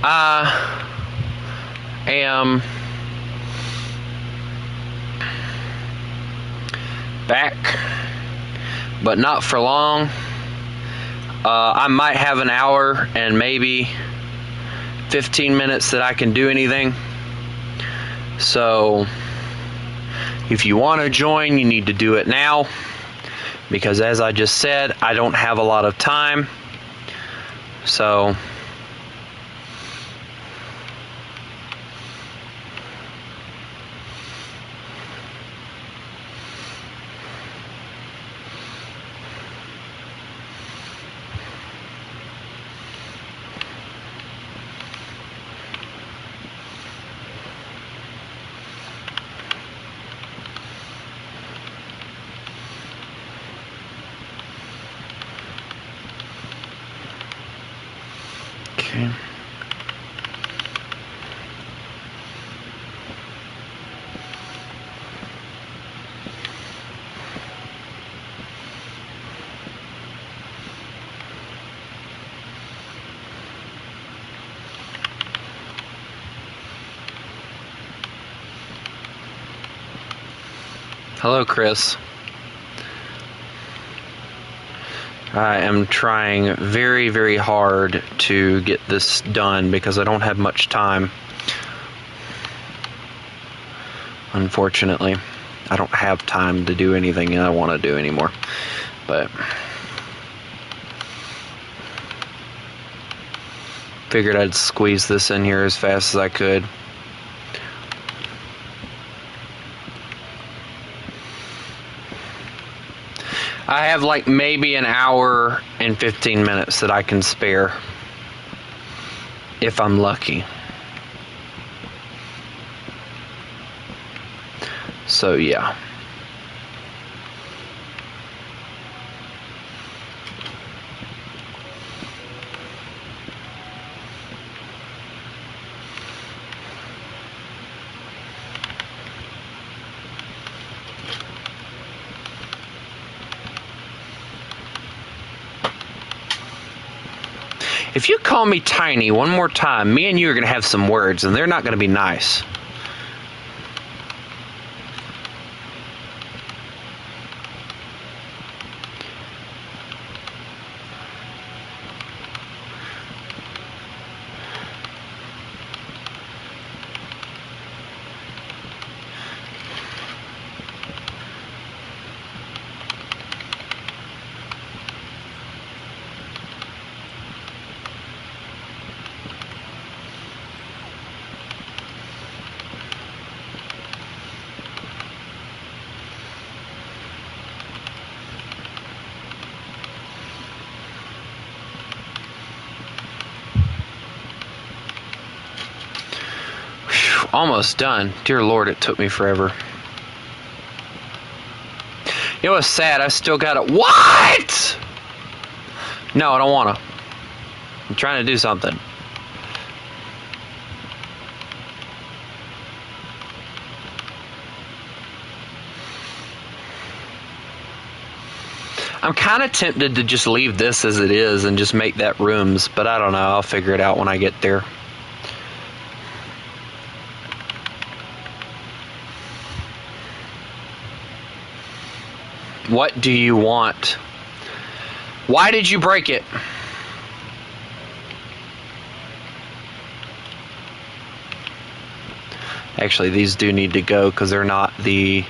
I am back, but not for long. I might have an hour and maybe 15 minutes that I can do anything. So if you want to join, you need to do it now, because as I just said, I don't have a lot of time. So okay. Hello, Chris. I am trying very, very hard to get this done because I don't have much time. Unfortunately, I don't have time to do anything I want to do anymore. But figured I'd squeeze this in here as fast as I could. I have like maybe an hour and 15 minutes that I can spare, if I'm lucky. So yeah. If you call me tiny one more time, me and you are going to have some words, and they're not going to be nice. Almost done. Dear Lord, it took me forever. You know what's sad? I still got it. What? No, I don't want to. I'm trying to do something. I'm kind of tempted to just leave this as it is and just make that rooms, but I don't know. I'll figure it out when I get there. What do you want? Why did you break it? Actually, these do need to go because they're not the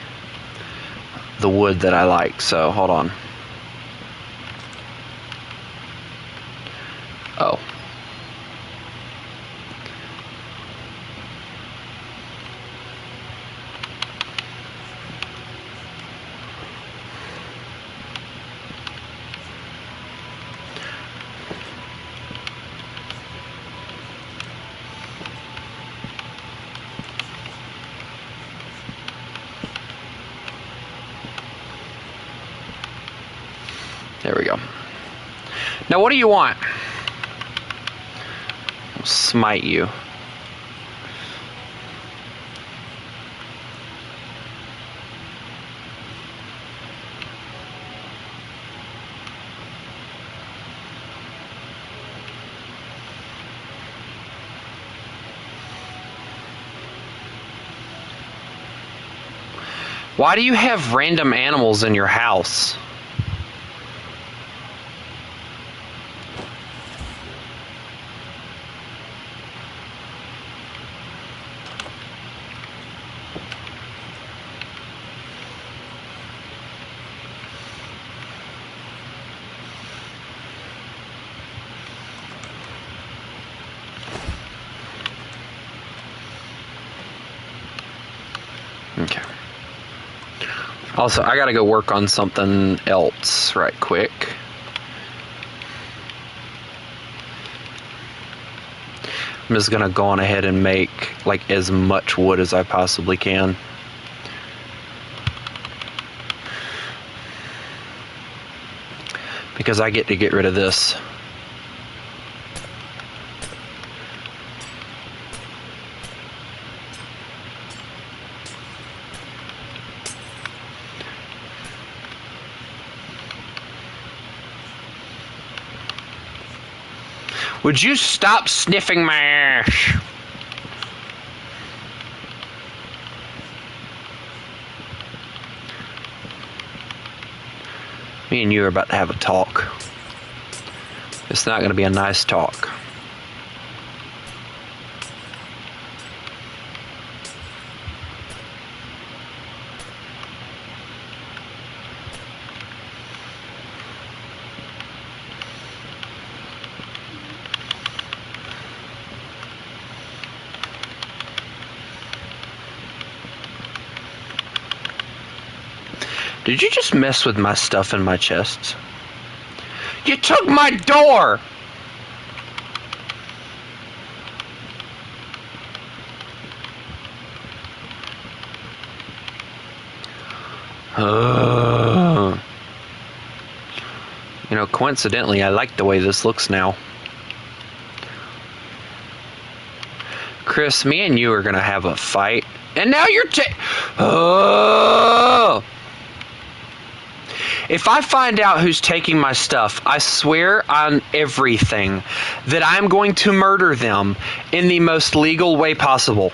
wood that I like. So hold on. Oh. There we go. Now what do you want? I'll smite you. Why do you have random animals in your house? Okay. Also, I gotta go work on something else right quick. I'm just gonna go on ahead and make like as much wood as I possibly can. Because I get to get rid of this. Would you stop sniffing my ass? Me and you are about to have a talk. It's not going to be a nice talk. Did you just mess with my stuff in my chest? You took my door! You know, coincidentally, I like the way this looks now. Chris, me and you are gonna have a fight. And now you're Oh! If I find out who's taking my stuff, I swear on everything that I'm going to murder them in the most legal way possible.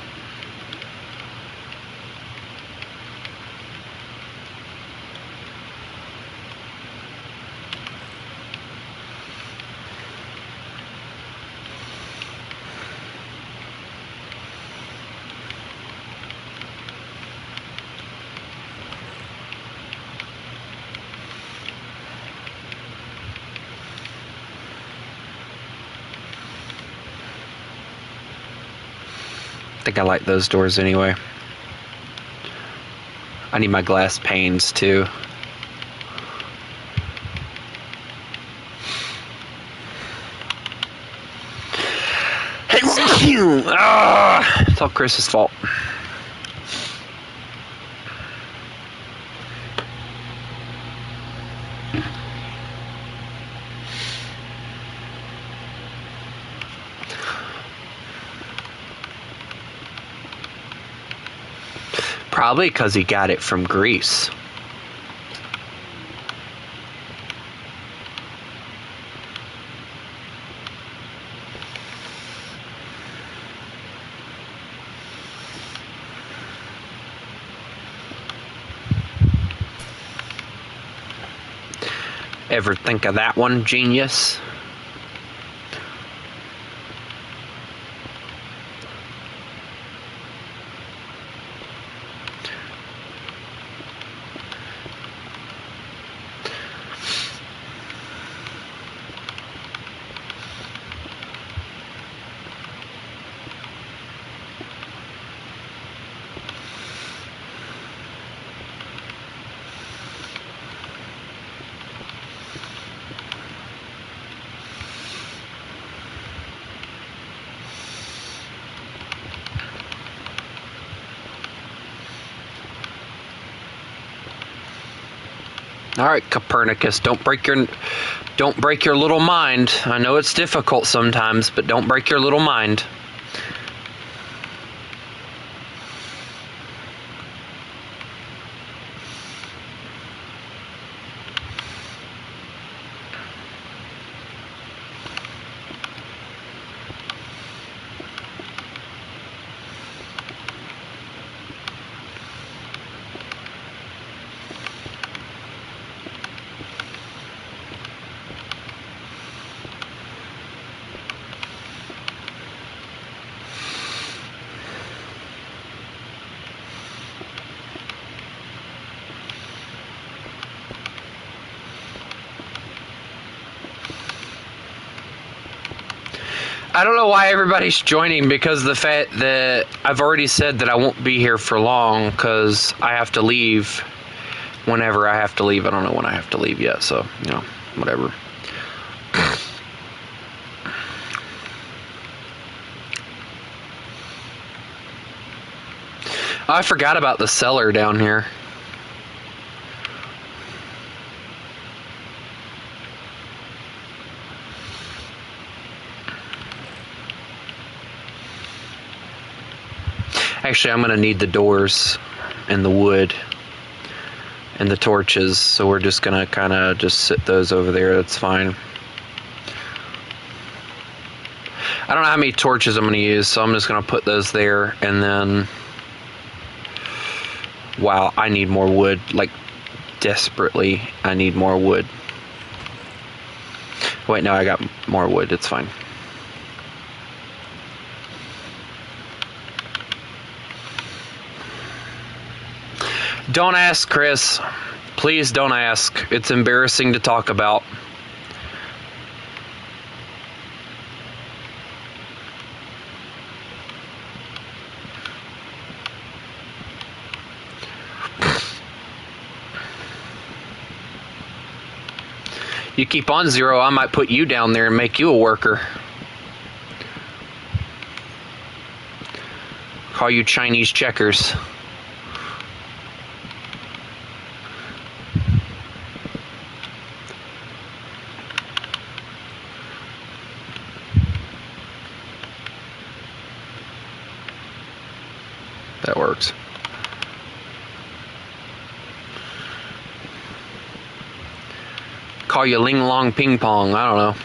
I think I like those doors anyway. I need my glass panes too. It's all Chris's fault. Probably because he got it from Greece. Ever think of that one, genius? All right, Copernicus, don't break your little mind. I know it's difficult sometimes, but don't break your little mind. I don't know why everybody's joining, because the fact that I've already said that I won't be here for long because I have to leave whenever I have to leave. I don't know when I have to leave yet, so, you know, whatever. Oh, I forgot about the cellar down here. Actually, I'm going to need the doors and the wood and the torches, so we're just going to kind of just sit those over there. That's fine. I don't know how many torches I'm going to use, so I'm just going to put those there, and then... Wow, I need more wood. Like, desperately, I need more wood. Wait, no, I got more wood. It's fine. Don't ask, Chris. Please don't ask. It's embarrassing to talk about. You keep on 0, I might put you down there and make you a worker. Call you Chinese checkers. That works. Call you Ling Long Ping Pong. I don't know.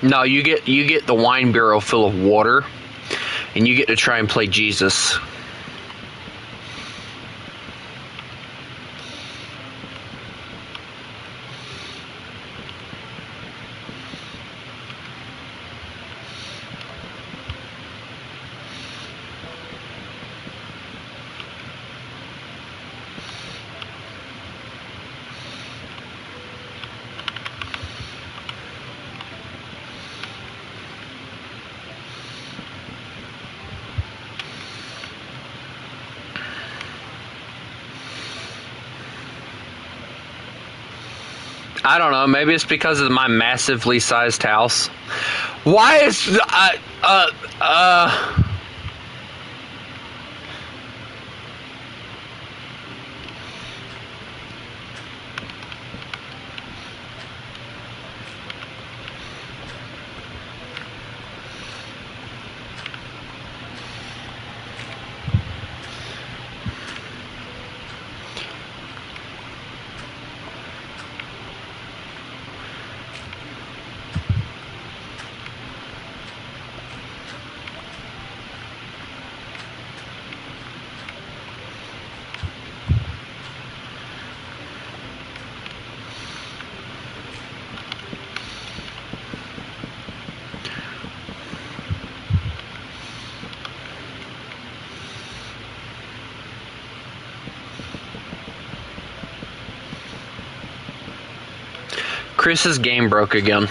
No, you get the wine barrel full of water, and you get to try and play Jesus. I don't know. Maybe it's because of my massively sized house. Why is Chris's game broke again?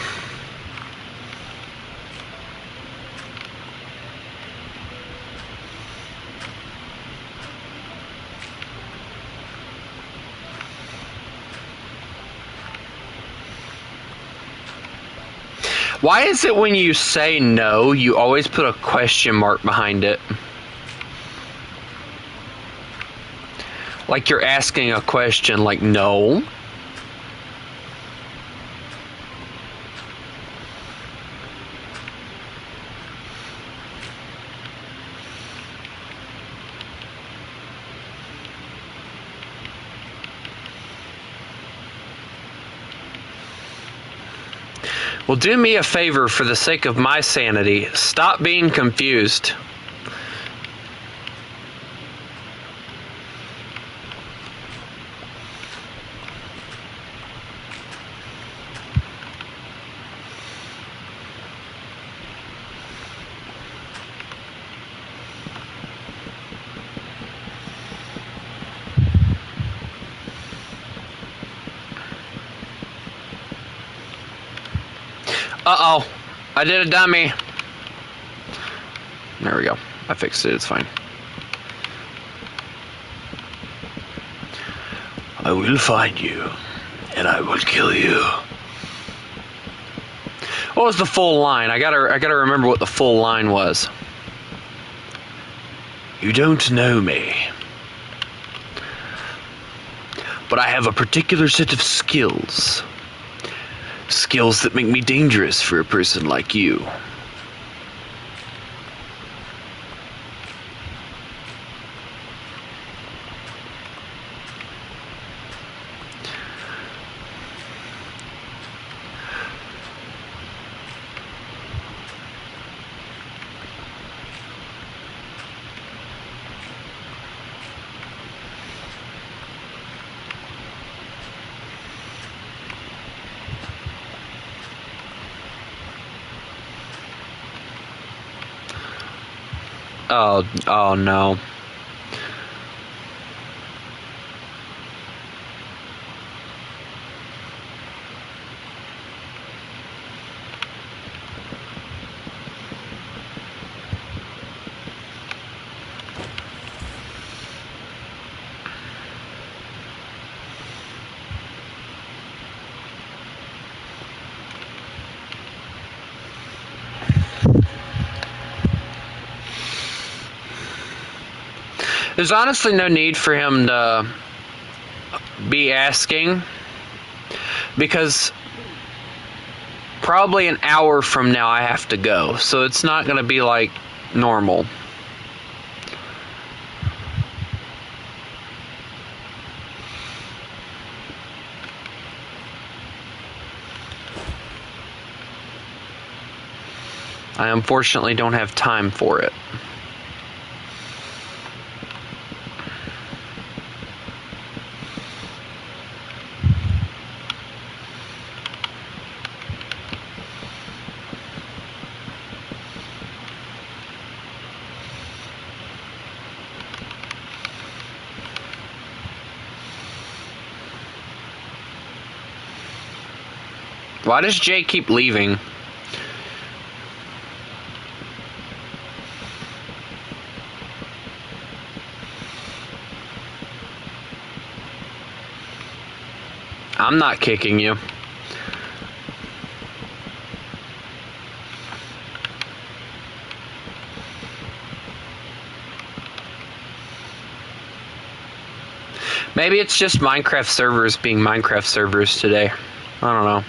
Why is it when you say no, you always put a question mark behind it? Like you're asking a question, like, no. Well, do me a favor for the sake of my sanity. Stop being confused. Uh-oh. I did a dummy. There we go. I fixed it. It's fine. I will find you, and I will kill you. What was the full line? I gotta remember what the full line was. You don't know me, but I have a particular set of skills. Skills that make me dangerous for a person like you. Oh no. There's honestly no need for him to be asking, because probably an hour from now I have to go, so it's not going to be like normal. I unfortunately don't have time for it. Why does Jay keep leaving? I'm not kicking you. Maybe it's just Minecraft servers being Minecraft servers today. I don't know.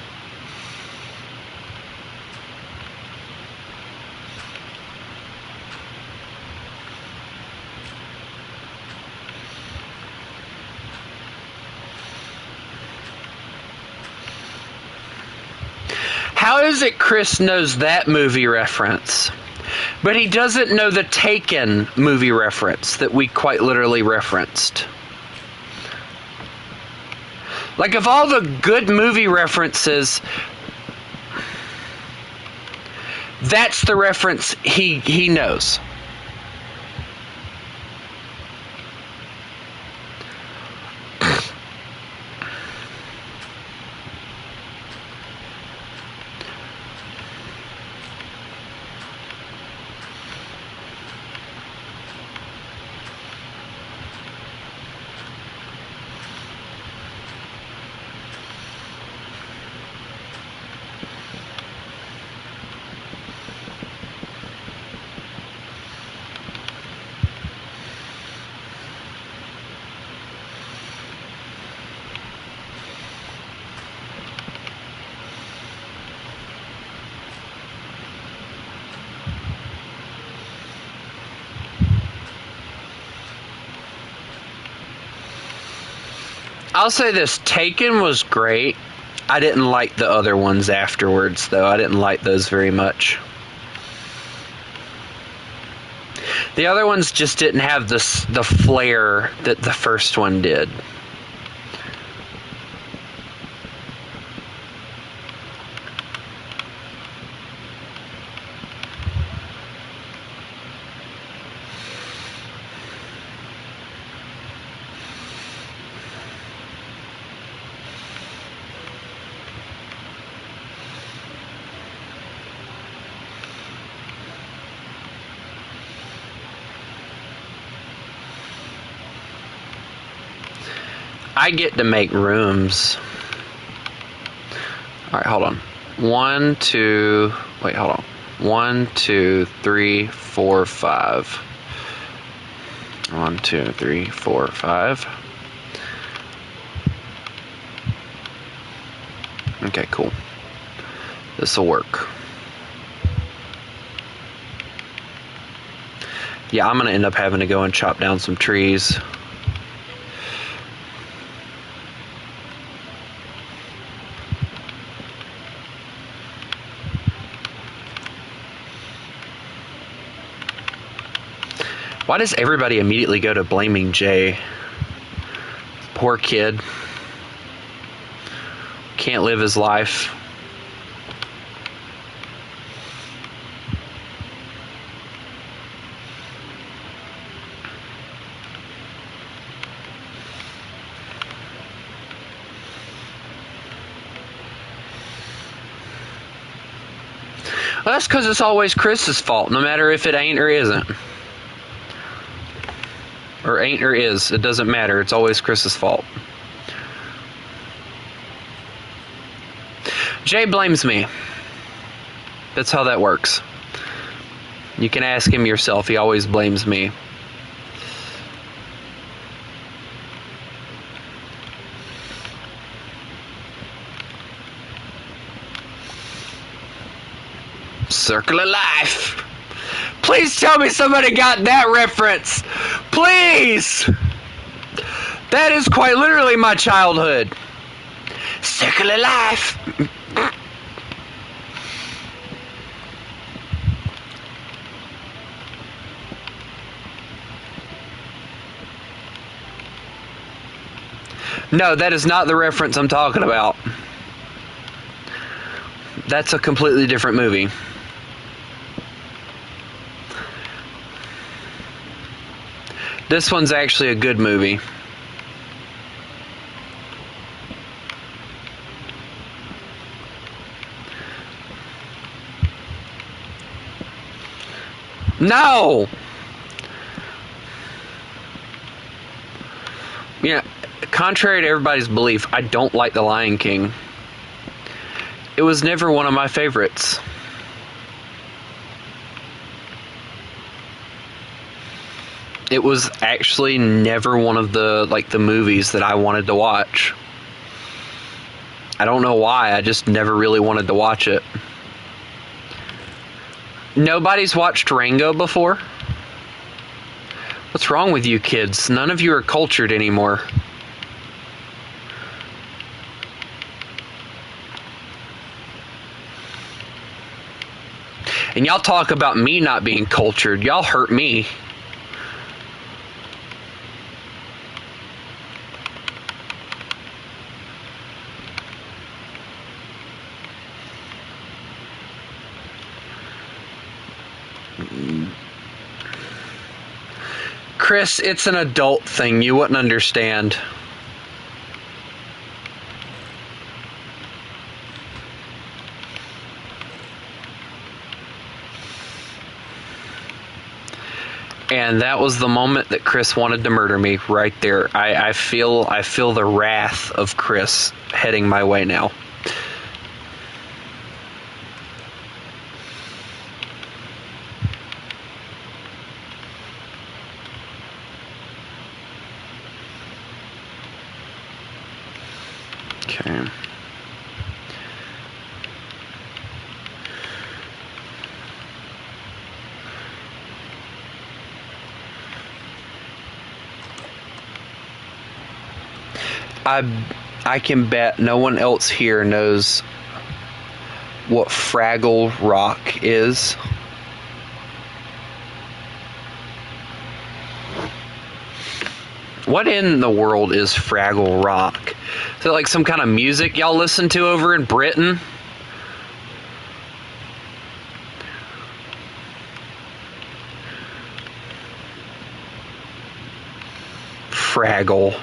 How is it Chris knows that movie reference, but he doesn't know the Taken movie reference that we quite literally referenced? Like, of all the good movie references, that's the reference he knows. I'll say this, Taken was great. I didn't like the other ones afterwards, though. I didn't like those very much. The other ones just didn't have the flair that the first one did. I get to make rooms. Alright, hold on. 1, 2, wait, hold on. 1, 2, 3, 4, 5. 1, 2, 3, 4, 5. Okay, cool. This will work. Yeah, I'm gonna end up having to go and chop down some trees. Why does everybody immediately go to blaming Jay? Poor kid. Can't live his life. Well, that's because it's always Chris's fault, no matter if it ain't or isn't. Or ain't or is. It doesn't matter. It's always Chris's fault. Jay blames me. That's how that works. You can ask him yourself. He always blames me. Circle of Life. Please tell me somebody got that reference. Please. That is quite literally my childhood. Circle of Life. No, that is not the reference I'm talking about. That's a completely different movie. This one's actually a good movie. No! Yeah, contrary to everybody's belief, I don't like The Lion King. It was never one of my favorites. It was actually never one of the movies that I wanted to watch. I don't know why, I just never really wanted to watch it. Nobody's watched Rango before? What's wrong with you kids? None of you are cultured anymore. And y'all talk about me not being cultured. Y'all hurt me. Chris, it's an adult thing. You wouldn't understand. And that was the moment that Chris wanted to murder me right there. I feel the wrath of Chris heading my way now. Okay. I can bet no one else here knows what Fraggle Rock is. What in the world is Fraggle Rock? Is it like some kind of music y'all listen to over in Britain? Fraggle.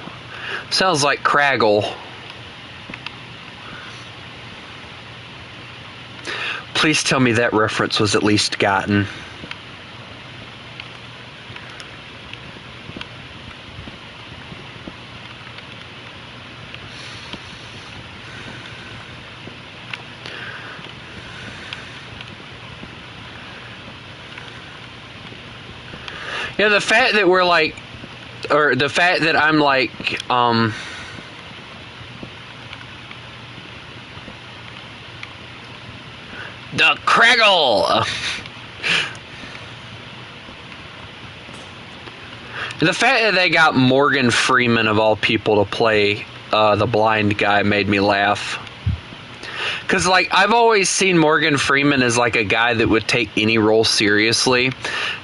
Sounds like Craggle. Please tell me that reference was at least gotten. You know, the fact that we're like, or the fact that I'm like, the Craggle! The fact that they got Morgan Freeman, of all people, to play the blind guy made me laugh. Because, like, I've always seen Morgan Freeman as, like, a guy that would take any role seriously.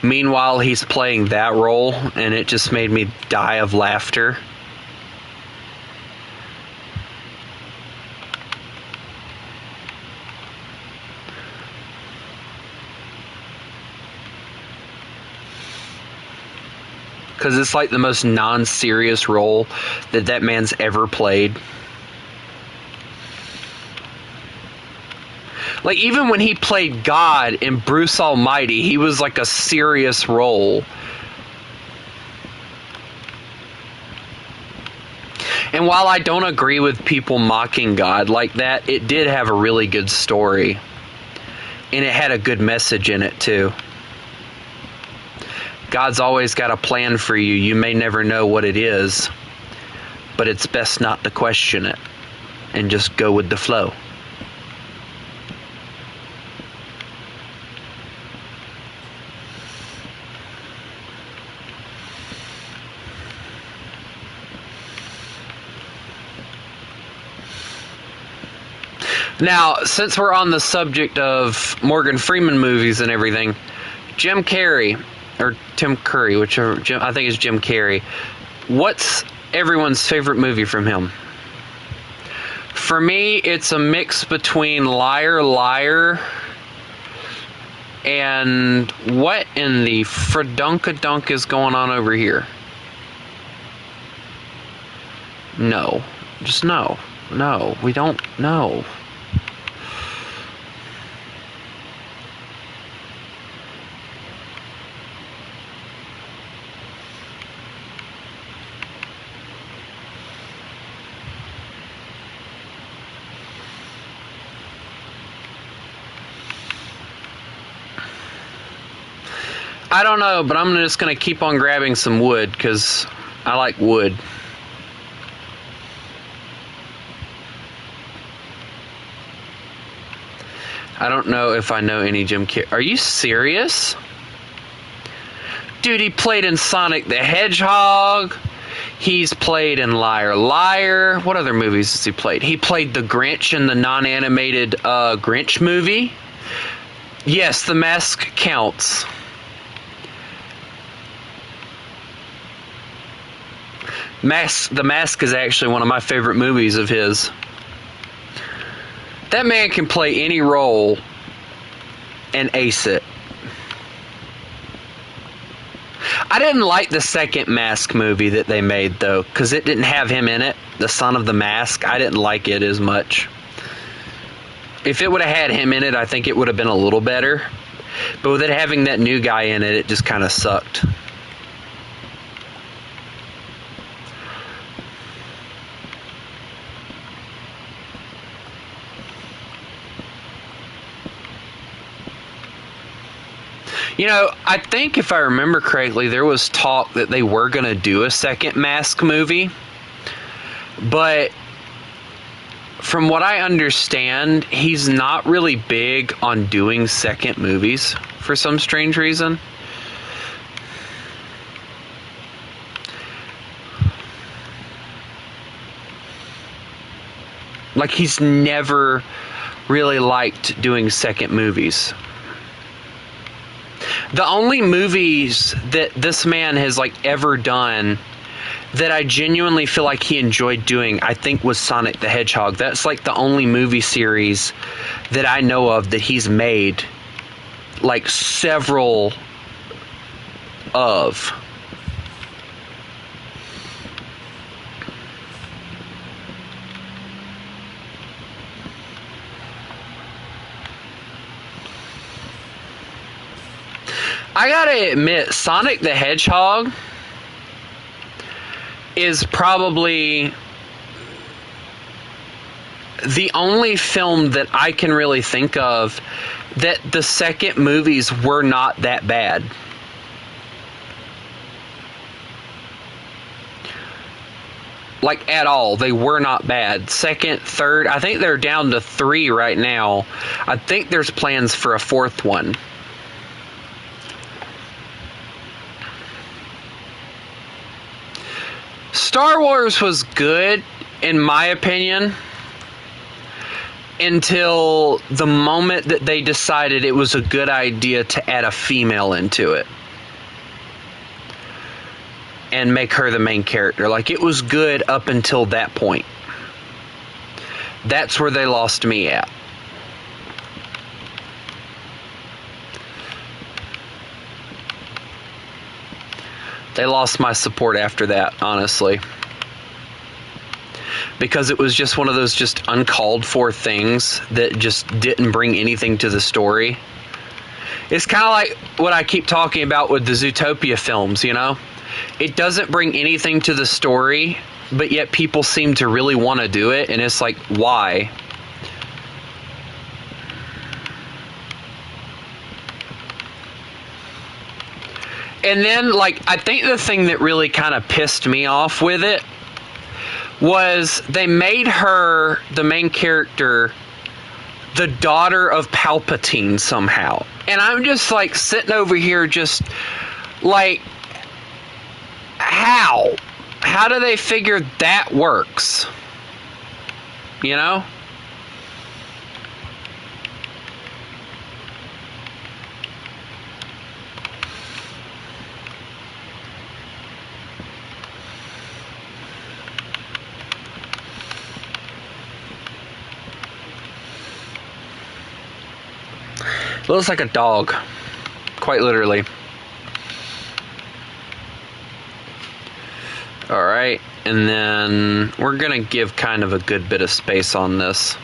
Meanwhile, he's playing that role, and it just made me die of laughter. Because it's, like, the most non-serious role that man's ever played. Like, even when he played God in Bruce Almighty, he was like a serious role. And while I don't agree with people mocking God like that, it did have a really good story. And it had a good message in it, too. God's always got a plan for you. You may never know what it is, but it's best not to question it and just go with the flow. Now, since we're on the subject of Morgan Freeman movies and everything, Jim Carrey, or Tim Curry, whichever, I think it's Jim Carrey. What's everyone's favorite movie from him? For me, it's a mix between Liar Liar and what in the Fredunkadunk is going on over here? No. Just no. No, we don't know. I don't know, but I'm just going to keep on grabbing some wood because I like wood. I don't know if I know any Jim Carrey. Are you serious? Dude, he played in Sonic the Hedgehog. He's played in Liar Liar. What other movies has he played? He played the Grinch in the non-animated Grinch movie. Yes, The Mask counts. The Mask is actually one of my favorite movies of his. That man can play any role and ace it. I didn't like the second Mask movie that they made, though, because it didn't have him in it, the son of the Mask. I didn't like it as much. If it would have had him in it, I think it would have been a little better. But with it having that new guy in it, it just kind of sucked. You know, I think if I remember correctly, there was talk that they were going to do a second Mask movie. But from what I understand, he's not really big on doing second movies for some strange reason. Like, he's never really liked doing second movies. The only movies that this man has, like, ever done that I genuinely feel like he enjoyed doing, I think, was Sonic the Hedgehog. That's, like, the only movie series that I know of that he's made, like, several of. I gotta admit, Sonic the Hedgehog is probably the only film that I can really think of that the second movies were not that bad. Like, at all. They were not bad. Second, third, I think they're down to 3 right now. I think there's plans for a 4th one. Star Wars was good, in my opinion, until the moment that they decided it was a good idea to add a female into it and make her the main character. Like, it was good up until that point. That's where they lost me at. They lost my support after that, honestly. Because it was just one of those just uncalled for things that just didn't bring anything to the story. It's kind of like what I keep talking about with the Zootopia films, you know? It doesn't bring anything to the story, but yet people seem to really want to do it, and it's like, why? And then, like, I think the thing that really kind of pissed me off with it was they made her, the main character, the daughter of Palpatine somehow. And I'm just, like, sitting over here just, like, how? How do they figure that works? You know? Looks like a dog. Quite literally. Alright, and then we're gonna give kind of a good bit of space on this.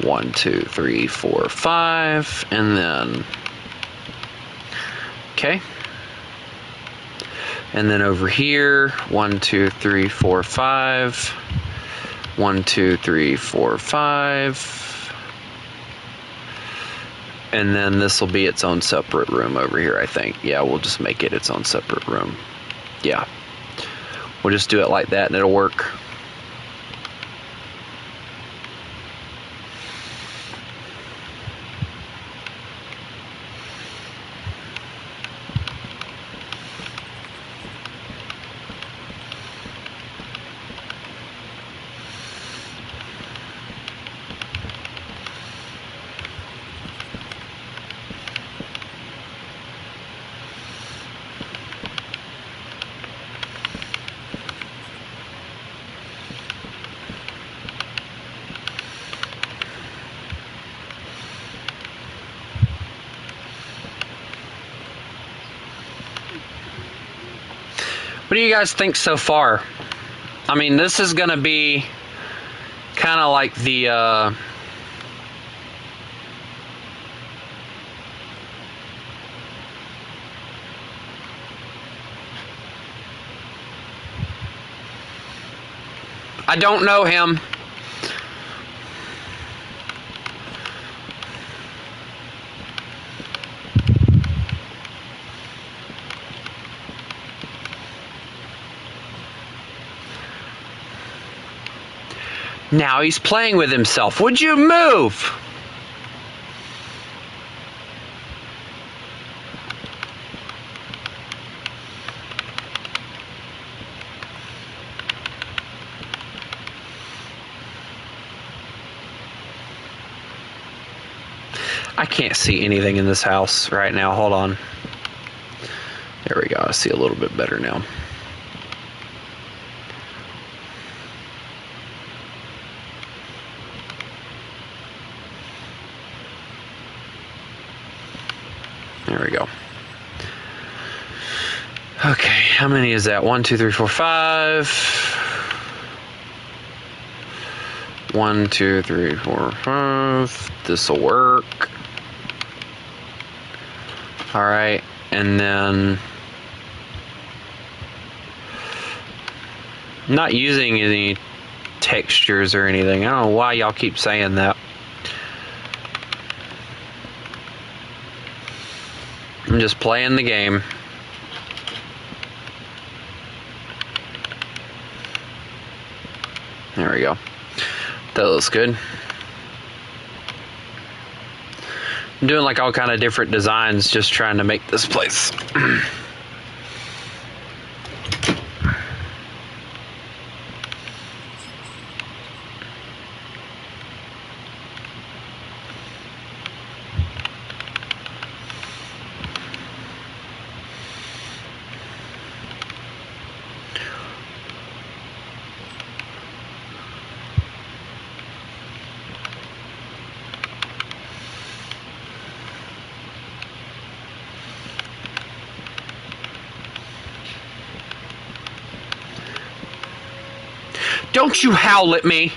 1, 2, 3, 4, 5, and then, okay. And then over here, 1, 2, 3, 4, 5. 1, 2, 3, 4, 5. And then this will be its own separate room over here, I think. Yeah, we'll just make it its own separate room. Yeah. We'll just do it like that and it'll work. What do you guys think so far? I mean, this is going to be kind of like the I don't know him. Now he's playing with himself. Would you move? I can't see anything in this house right now. Hold on. There we go. I see a little bit better now. There we go. Okay, how many is that? 1, 2, 3, 4, 5. 1, 2, 3, 4, 5. This'll work. Alright, and then I'm not using any textures or anything. I don't know why y'all keep saying that. I'm just playing the game. There we go. That looks good. I'm doing like all kind of different designs, just trying to make this place. Don't you howl at me!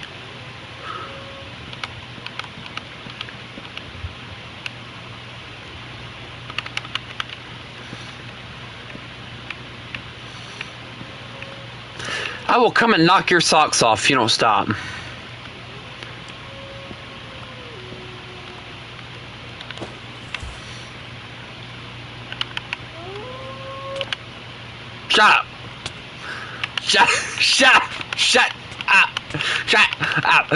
I will come and knock your socks off if you don't stop. Shut up! Shut up! Shut up! Shut up!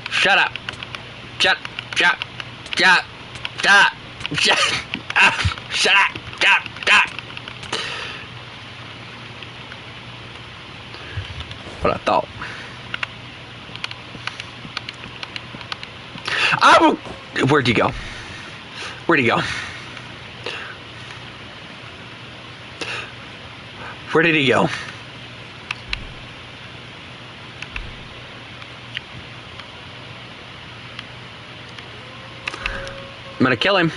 Shut up! Shut up! Shut up! What I thought. I will. Where'd you go? Where'd he go? Where did he go? I'm gonna kill him.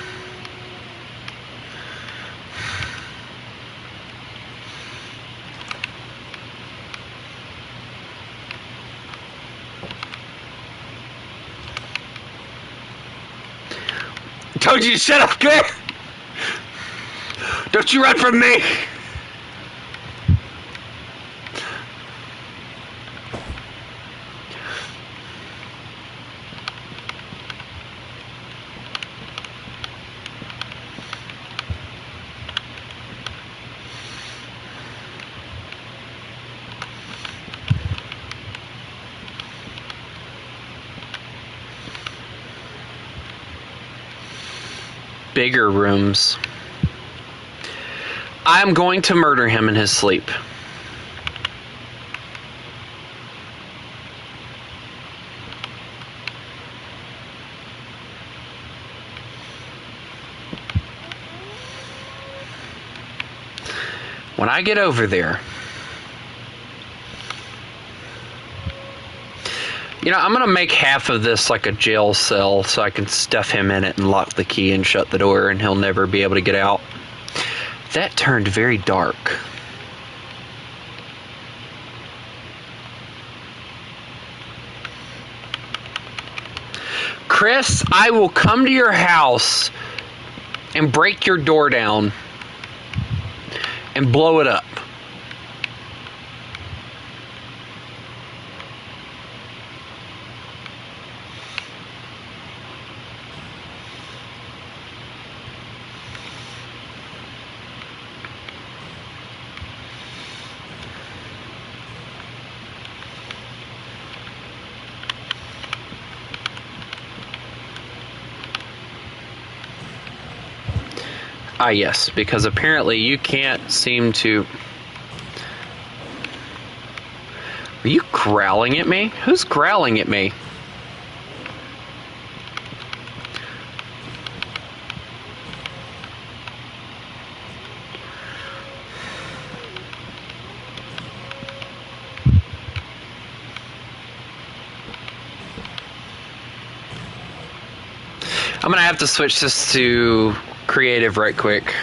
I told you to shut up, good? Don't you run from me! Bigger rooms. I'm going to murder him in his sleep. When I get over there, you know, I'm going to make half of this like a jail cell so I can stuff him in it and lock the key and shut the door and he'll never be able to get out. That turned very dark. Chris, I will come to your house and break your door down and blow it up. Ah, yes, because apparently you can't seem to... Are you growling at me? Who's growling at me? I'm gonna have to switch this to creative right quick.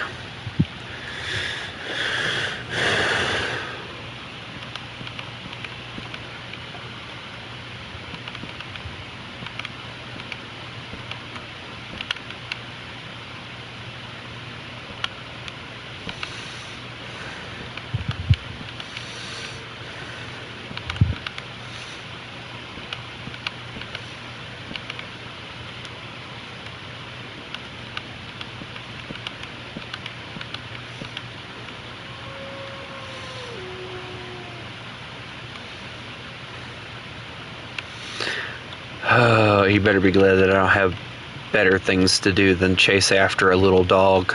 Oh, you better be glad that I don't have better things to do than chase after a little dog.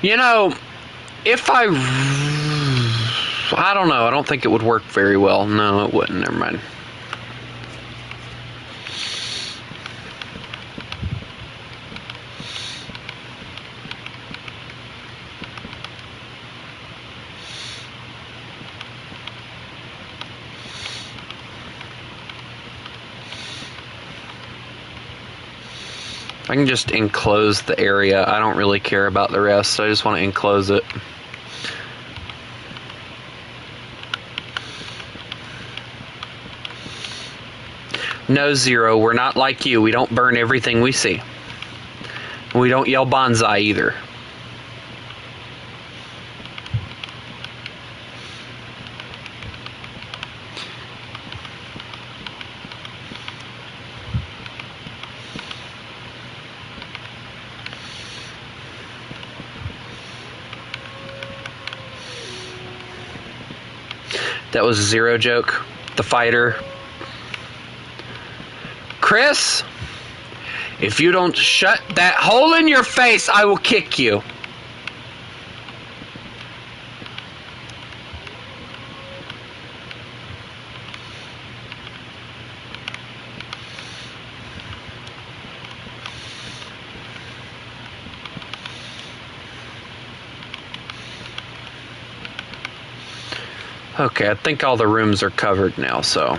You know, if I don't know. I don't think it would work very well. No, it wouldn't. Never mind. I can just enclose the area. I don't really care about the rest. I just want to enclose it. No, Zero, we're not like you. We don't burn everything we see. We don't yell bonsai either. That was a Zero joke. The fighter. Chris, if you don't shut that hole in your face, I will kick you. Okay, I think all the rooms are covered now, so.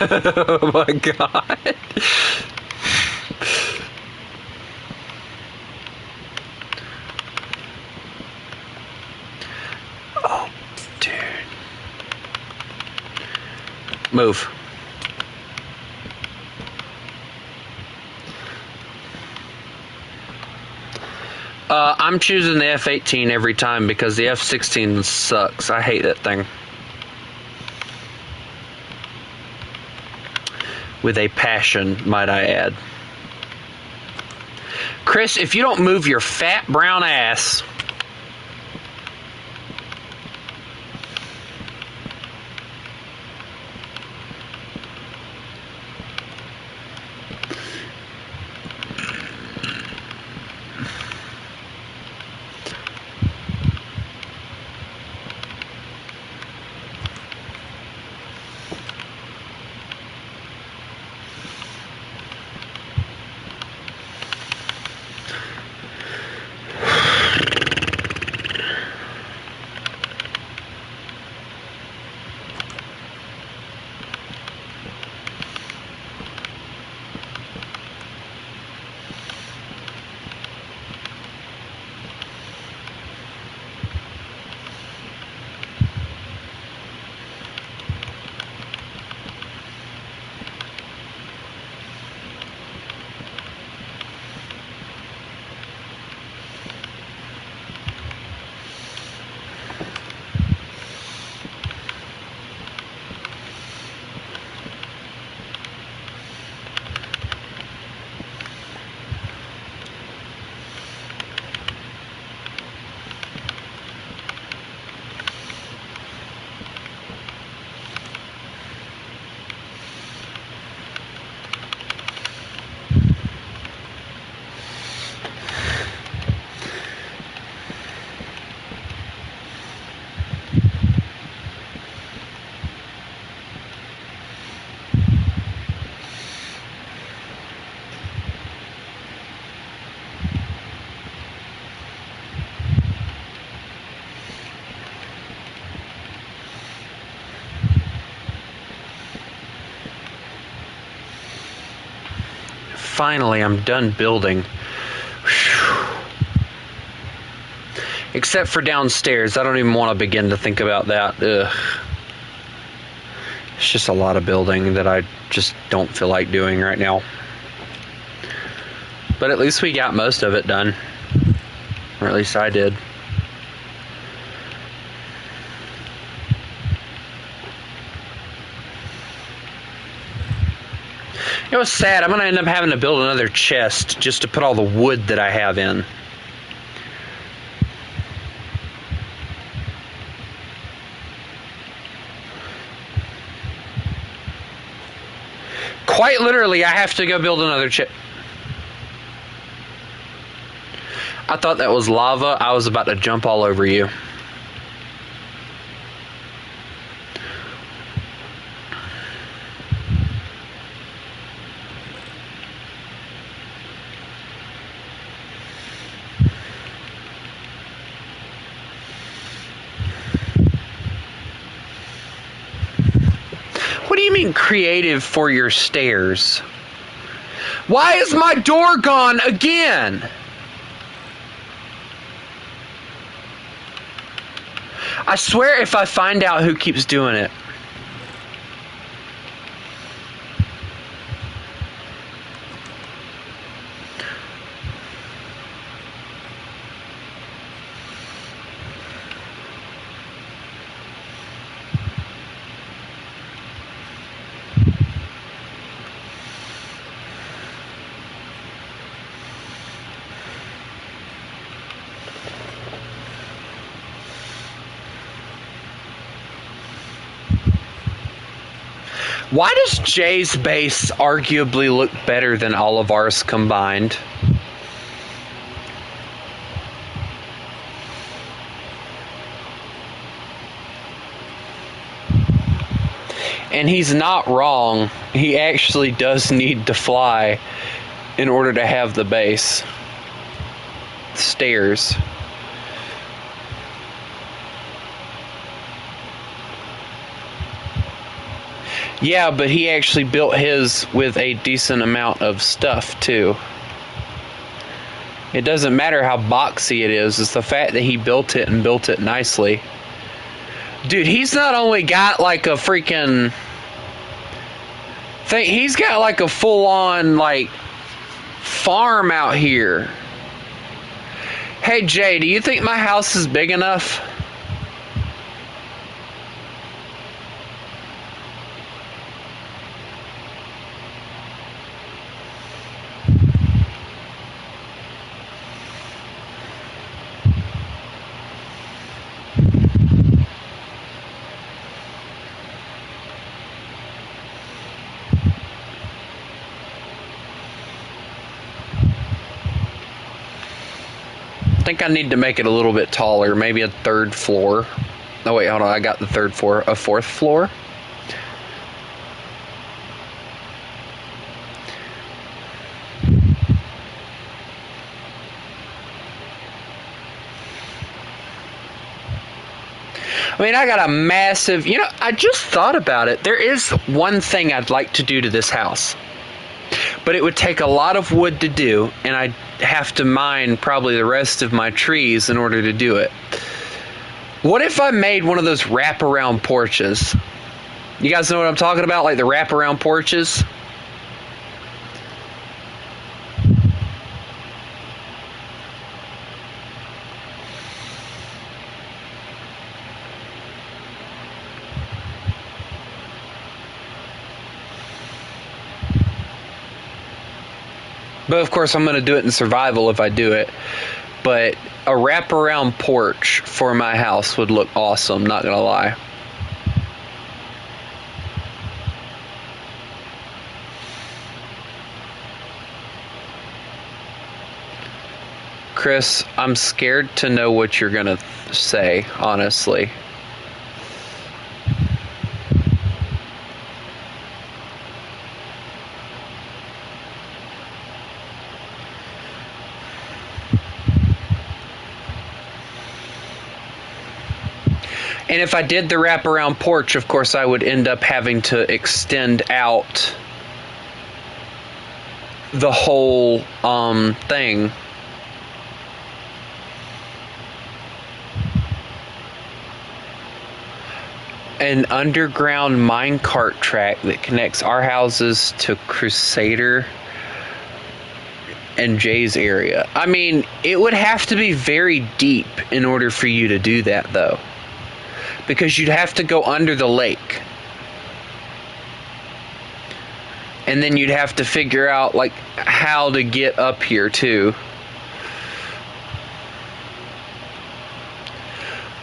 Oh my god. Oh, dude. Move. I'm choosing the F-18 every time because the F-16 sucks. I hate that thing. With a passion, might I add. Chris, if you don't move your fat brown ass... finally, I'm done building. Whew. Except for downstairs. I don't even want to begin to think about that. Ugh. It's just a lot of building that I just don't feel like doing right now. But at least we got most of it done. Or at least I did. It was sad. I'm going to end up having to build another chest just to put all the wood that I have in. Quite literally, I have to go build another chest. I thought that was lava. I was about to jump all over you. What do you mean creative for your stairs? Why is my door gone again? I swear if I find out who keeps doing it. Why does Jay's base arguably look better than all of ours combined? And he's not wrong. He actually does need to fly in order to have the base. Stairs. Yeah, but he actually built his with a decent amount of stuff, too. It doesn't matter how boxy it is. It's the fact that he built it and built it nicely. Dude, he's not only got like a freaking thing, he's got like a full-on, like, farm out here. Hey, Jay, do you think my house is big enough? I think I need to make it a little bit taller, maybe a third floor. Oh wait, hold on, I got the third floor, a fourth floor. I mean, I got a massive, I just thought about it. There is one thing I'd like to do to this house. But it would take a lot of wood to do, and I'd have to mine probably the rest of my trees in order to do it. What if I made one of those wraparound porches? You guys know what I'm talking about? Like the wraparound porches? But of course I'm going to do it in survival if I do it. But a wraparound porch for my house would look awesome, not going to lie. Chris, I'm scared to know what you're going to say, honestly. And if I did the wraparound porch, of course, I would end up having to extend out the whole thing. An underground minecart track that connects our houses to Crusader and Jay's area. I mean, it would have to be very deep in order for you to do that, though. Because you'd have to go under the lake. And then you'd have to figure out, like, how to get up here, too.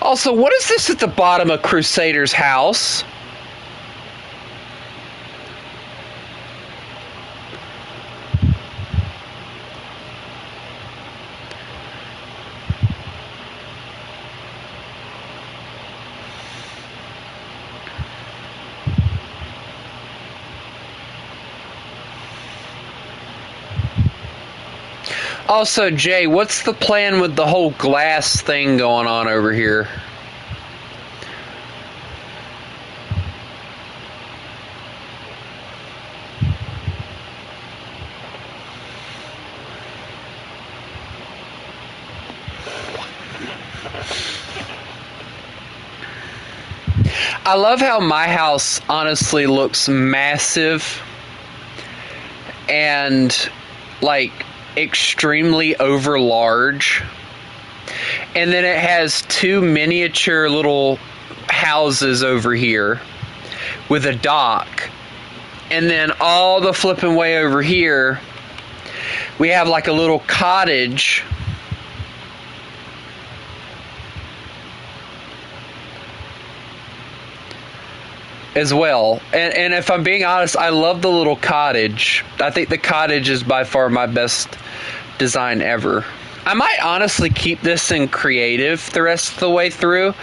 Also, what is this at the bottom of Crusader's house? Also, Jay, what's the plan with the whole glass thing going on over here? I love how my house honestly looks massive and like extremely over large, and then it has two miniature little houses over here with a dock, and then all the flipping way over here we have like a little cottage as well. And if I'm being honest, I love the little cottage. I think the cottage is by far my best design ever. I might honestly keep this in creative the rest of the way through,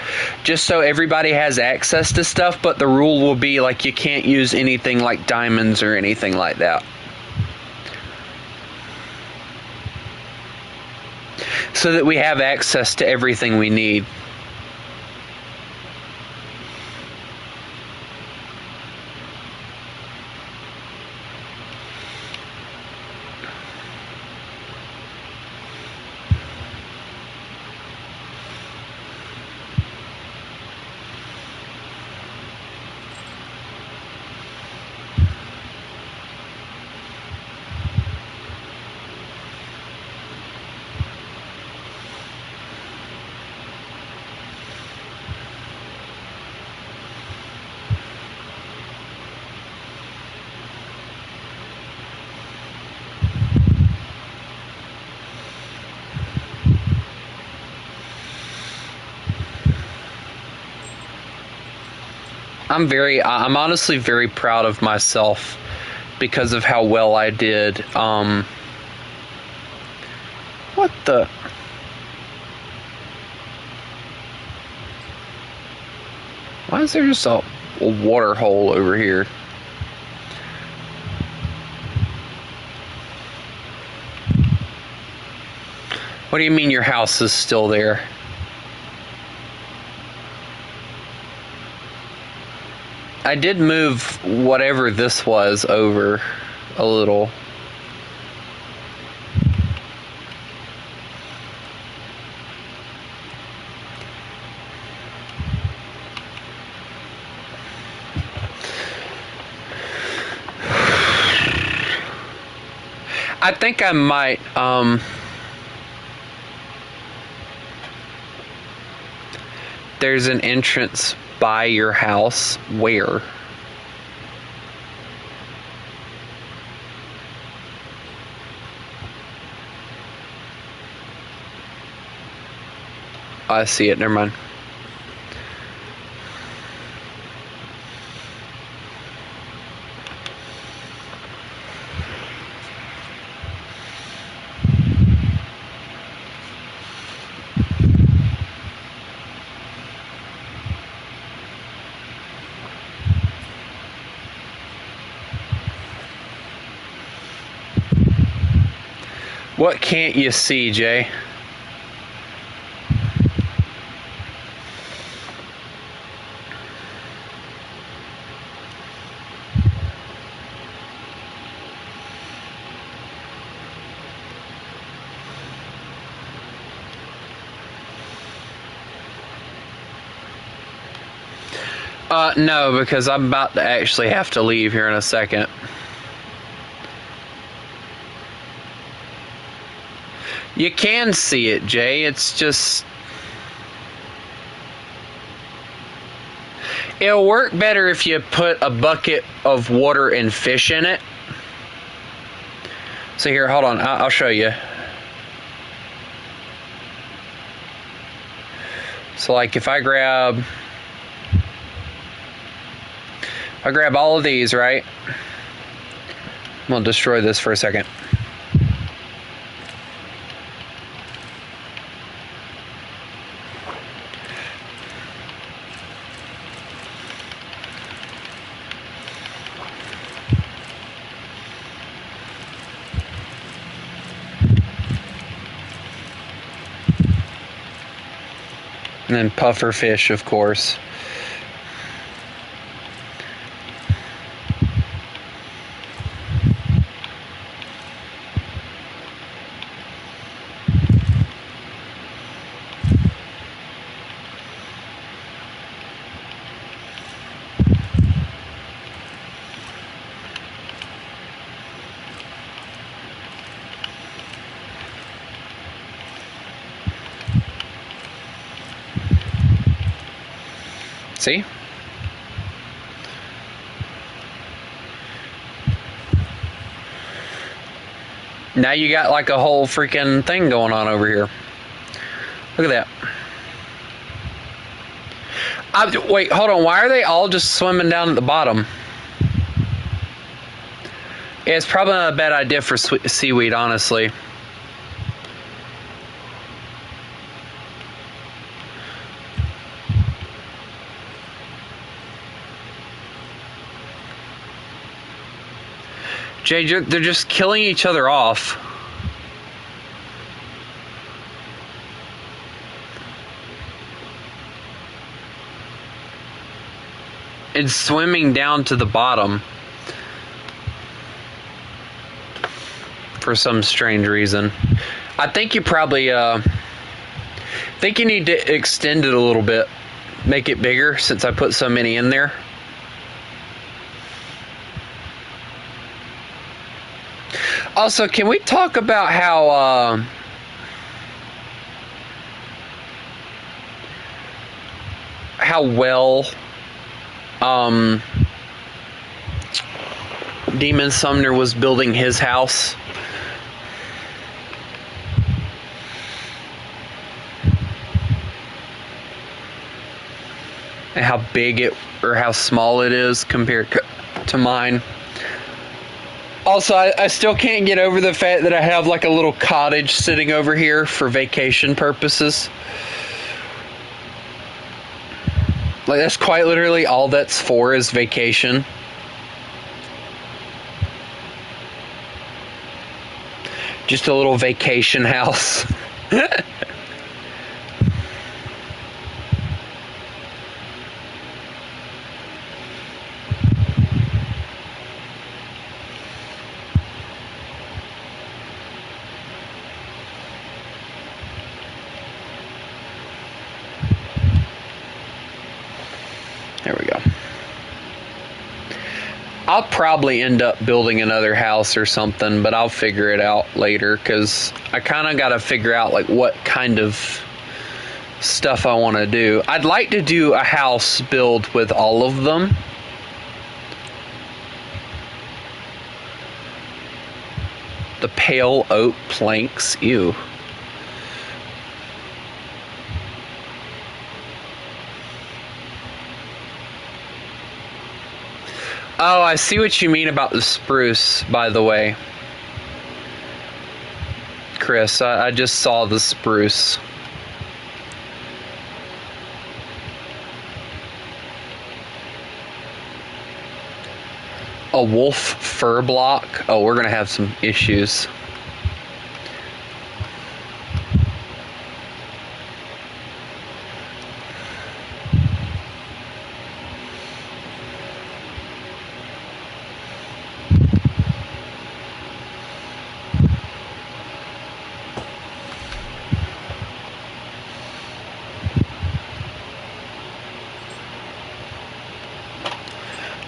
just so everybody has access to stuff, but the rule will be like you can't use anything like diamonds or anything like that. So that we have access to everything we need. I'm honestly very proud of myself because of how well I did. What the? Why is there just a water hole over here? What do you mean your house is still there? I did move whatever this was over a little. I think I might, there's an entrance by your house. Where? I see it, never mind. What can't you see, Jay? No, because I'm about to actually have to leave here in a second. You can see it, Jay. It's just... It'll work better if you put a bucket of water and fish in it. So here, hold on. I'll show you. So like if I grab all of these, right? I'm gonna destroy this for a second. And then puffer fish, of course. See? Now you got like a whole freaking thing going on over here. Look at that. Wait, hold on. Why are they all just swimming down at the bottom? Yeah, it's probably not a bad idea for seaweed, honestly. Jay, they're just killing each other off. It's swimming down to the bottom for some strange reason. I think you probably think you need to extend it a little bit, make it bigger since I put so many in there. Also, can we talk about how well Demon Sumner was building his house? And how big it or how small it is compared to mine. Also, I still can't get over the fact that I have like a little cottage sitting over here for vacation purposes. Like, that's quite literally all that's for, is vacation. Just a little vacation house. There we go. I'll probably end up building another house or something, but I'll figure it out later, because I kind of got to figure out like what kind of stuff I want to do. I'd like to do a house build with all of them. The pale oak planks, ew. Oh, I see what you mean about the spruce, by the way. Chris, I just saw the spruce. A wolf fur block? Oh, we're gonna have some issues.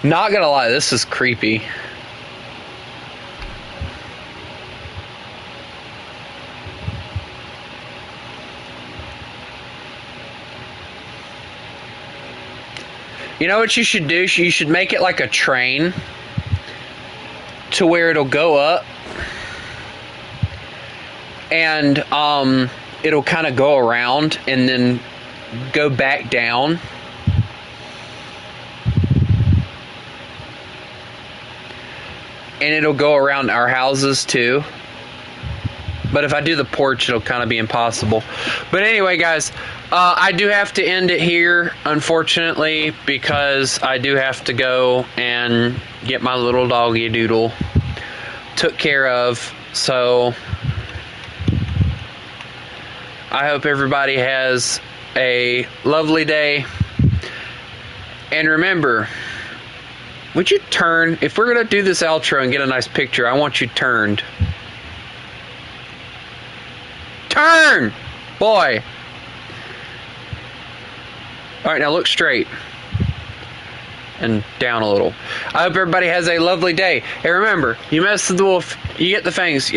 Not gonna lie, this is creepy. You know what you should do? You should make it like a train to where it'll go up and it'll kind of go around and then go back down. And it'll go around our houses too. But if I do the porch, it'll kind of be impossible. But anyway, guys, I do have to end it here, unfortunately, because I do have to go and get my little doggy doodle took care of. So I hope everybody has a lovely day. And remember, would you turn? If we're going to do this outro and get a nice picture, I want you turned. Turn! Boy. Alright, now look straight. And down a little. I hope everybody has a lovely day. And remember, you mess with the wolf, you get the fangs. Y'all